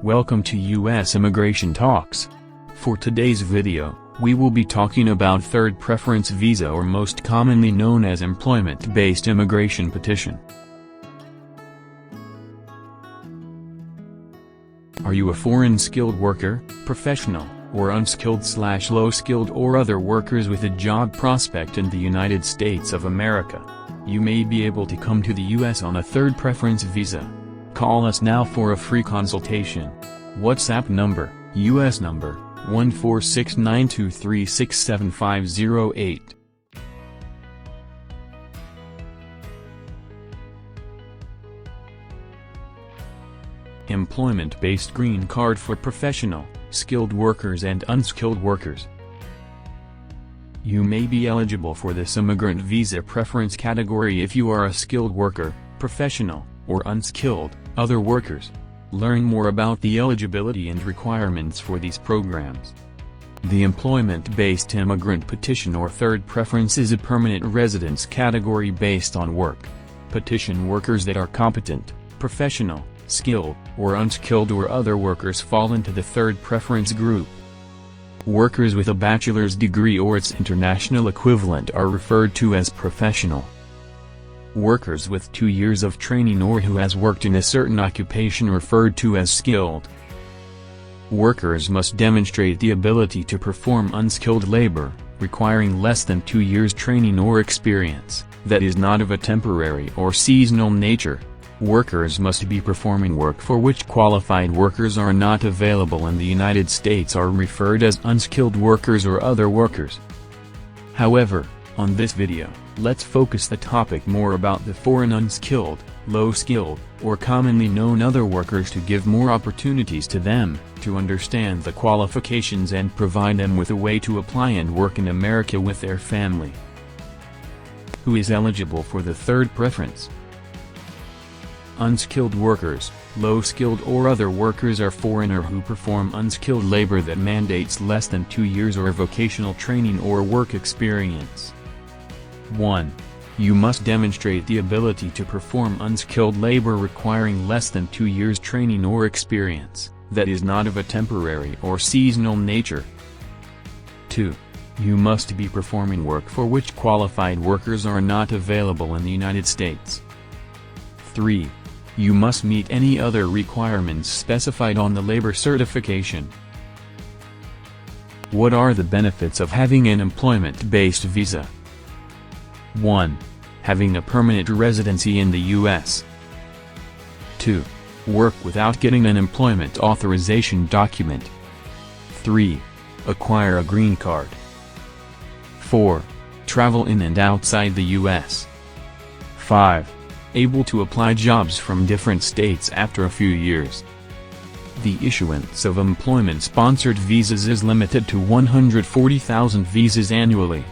Welcome to U.S. Immigration Talks. For today's video, we will be talking about third preference visa, or most commonly known as employment-based immigration petition. Are you a foreign skilled worker, professional, or unskilled/low skilled or other workers with a job prospect in the United States of America? You may be able to come to the U.S. on a third preference visa. Call us now for a free consultation. WhatsApp number, U.S. number, 14692367508. Employment-based green card for professional, skilled workers and unskilled workers. You may be eligible for this immigrant visa preference category if you are a skilled worker, professional, or unskilled, other workers. Learn more about the eligibility and requirements for these programs. The employment-based immigrant petition or third preference is a permanent residence category based on work. Petition workers that are competent, professional, skilled, or unskilled or other workers fall into the third preference group. Workers with a bachelor's degree or its international equivalent are referred to as professional. Workers with 2 years of training or who has worked in a certain occupation referred to as skilled. Workers must demonstrate the ability to perform unskilled labor, requiring less than 2 years training or experience, that is not of a temporary or seasonal nature. Workers must be performing work for which qualified workers are not available in the United States, are referred as unskilled workers or other workers. However, on this video, let's focus the topic more about the foreign unskilled, low-skilled, or commonly known other workers to give more opportunities to them, to understand the qualifications and provide them with a way to apply and work in America with their family. Who is eligible for the third preference? Unskilled workers, low-skilled or other workers are foreigner who perform unskilled labor that mandates less than 2 years or vocational training or work experience. 1. You must demonstrate the ability to perform unskilled labor requiring less than 2 years training or experience, that is not of a temporary or seasonal nature. 2. You must be performing work for which qualified workers are not available in the United States. 3. You must meet any other requirements specified on the labor certification. What are the benefits of having an employment-based visa? 1. Having a permanent residency in the U.S. 2. Work without getting an employment authorization document. 3. Acquire a green card. 4. Travel in and outside the U.S. 5. Able to apply jobs from different states after a few years. The issuance of employment-sponsored visas is limited to 140,000 visas annually.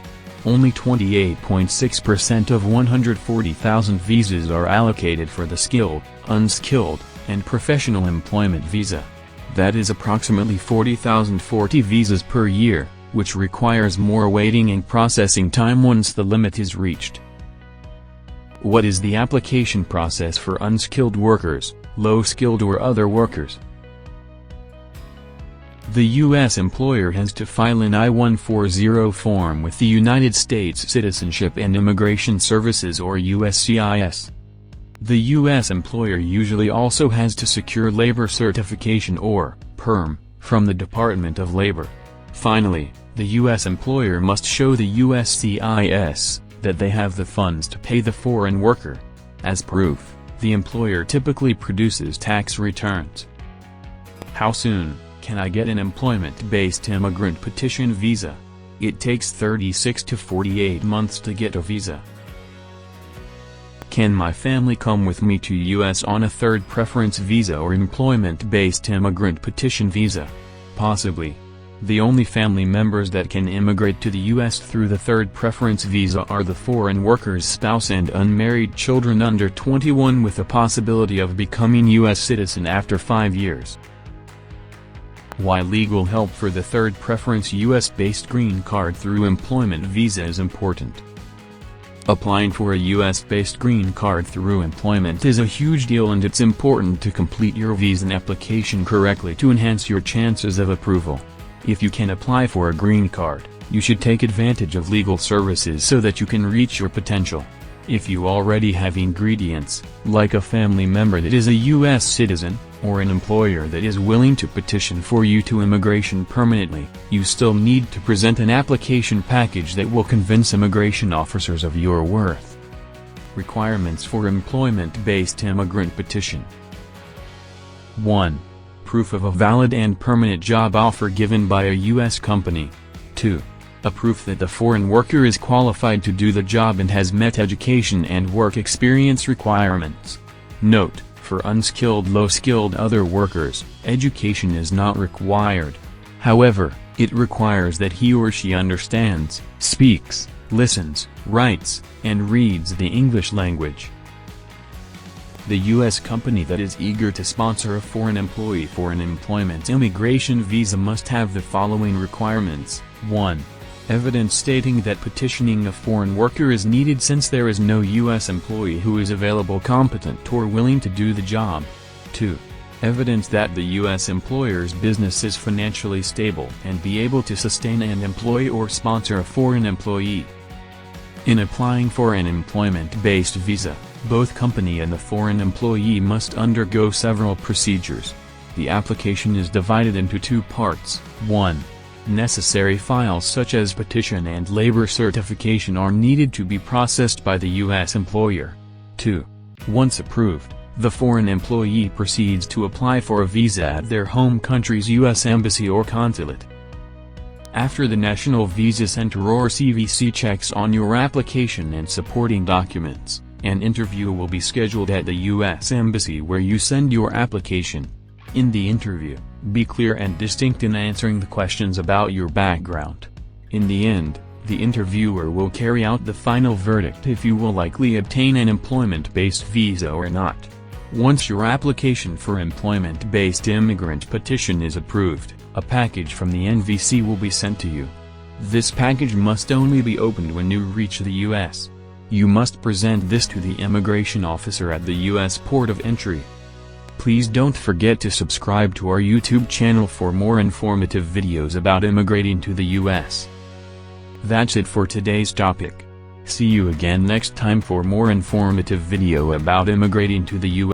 Only 28.6% of 140,000 visas are allocated for the skilled, unskilled, and professional employment visa. That is approximately 40,040 visas per year, which requires more waiting and processing time once the limit is reached. What is the application process for unskilled workers, low-skilled or other workers? The U.S. employer has to file an I-140 form with the United States Citizenship and Immigration Services, or USCIS. The U.S. employer usually also has to secure labor certification, or PERM, from the Department of Labor. Finally, the U.S. employer must show the USCIS that they have the funds to pay the foreign worker. As proof, the employer typically produces tax returns. How soon can I get an employment-based immigrant petition visa? It takes 36 to 48 months to get a visa. Can my family come with me to U.S. on a third preference visa or employment-based immigrant petition visa? Possibly. The only family members that can immigrate to the U.S. through the third preference visa are the foreign worker's spouse and unmarried children under 21 with the possibility of becoming U.S. citizen after 5 years. Why legal help for the third preference U.S.-based green card through employment visa is important. Applying for a US-based green card through employment is a huge deal, and it's important to complete your visa application correctly to enhance your chances of approval. If you can apply for a green card, you should take advantage of legal services so that you can reach your potential. If you already have ingredients, like a family member that is a US citizen, or an employer that is willing to petition for you to immigration permanently, you still need to present an application package that will convince immigration officers of your worth. Requirements for employment-based immigrant petition. 1. Proof of a valid and permanent job offer given by a U.S. company. 2. A proof that the foreign worker is qualified to do the job and has met education and work experience requirements. Note: for unskilled, low-skilled other workers, education is not required. However, it requires that he or she understands, speaks, listens, writes, and reads the English language. The U.S. company that is eager to sponsor a foreign employee for an employment immigration visa must have the following requirements. 1. Evidence stating that petitioning a foreign worker is needed since there is no U.S. employee who is available, competent, or willing to do the job. 2. Evidence that the U.S. employer's business is financially stable and be able to sustain and employ or sponsor a foreign employee. In applying for an employment-based visa, both company and the foreign employee must undergo several procedures. The application is divided into two parts. 1. Necessary files such as petition and labor certification are needed to be processed by the U.S. employer. 2. Once approved, the foreign employee proceeds to apply for a visa at their home country's U.S. embassy or consulate. After the National Visa Center or CVC checks on your application and supporting documents, an interview will be scheduled at the U.S. embassy where you send your application. In the interview, be clear and distinct in answering the questions about your background. In the end, the interviewer will carry out the final verdict if you will likely obtain an employment-based visa or not. Once your application for employment-based immigrant petition is approved, a package from the NVC will be sent to you. This package must only be opened when you reach the U.S. You must present this to the immigration officer at the U.S. port of entry. Please don't forget to subscribe to our YouTube channel for more informative videos about immigrating to the U.S. That's it for today's topic. See you again next time for more informative video about immigrating to the U.S.